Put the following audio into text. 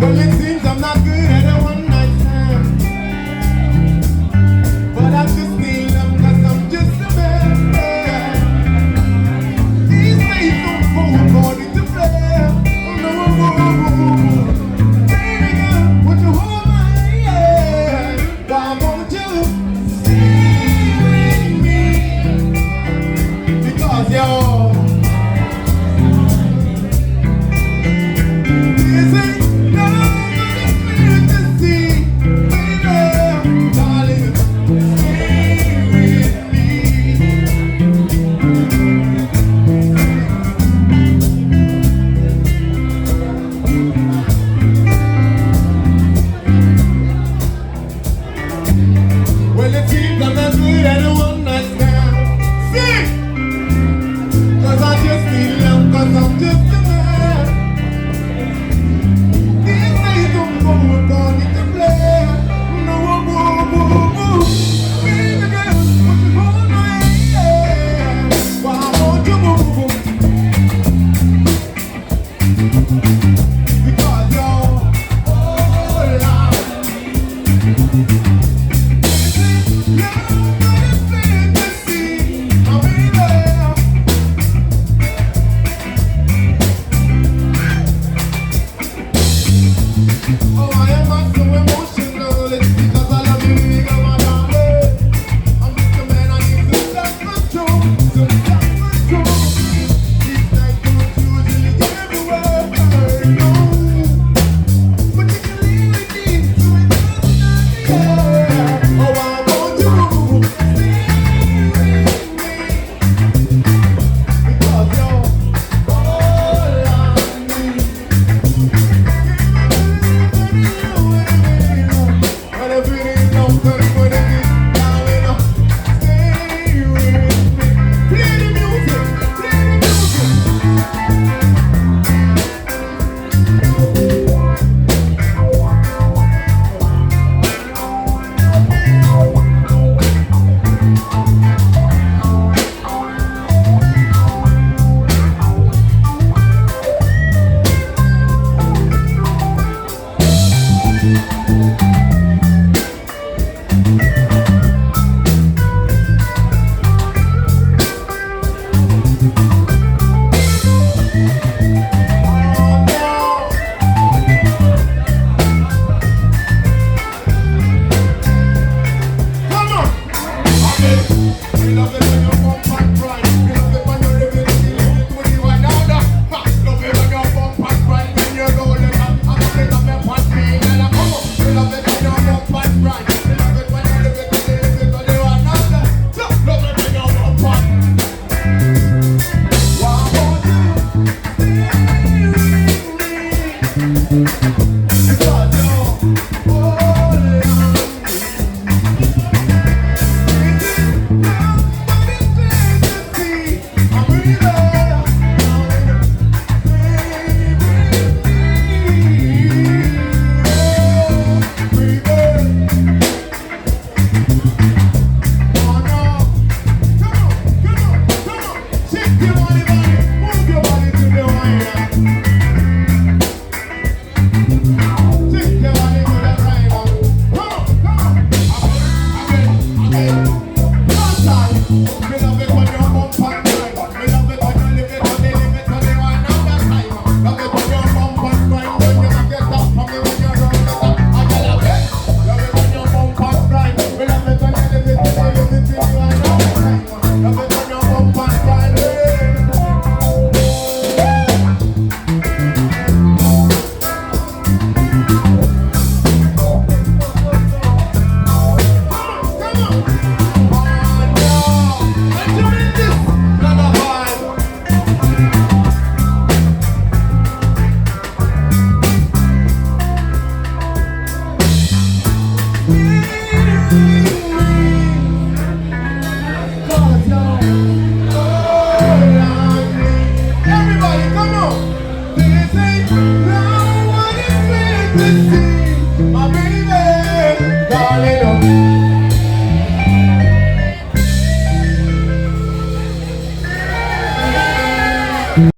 Well, it seems I'm not good at a one night stand, but I just need them 'cause I'm just a man. These days don't go according to plan. Oh no, baby girl, would you hold my hand? Why won't you stay with me? Because you're well, it seems I'm not good at a one night stand. Sing! 'Cause I just need love, 'cause I'm just a man. These days don't go according to plan. No, baby girl, would you hold my hand? Why won't you move? Because you're all I oh, I am not so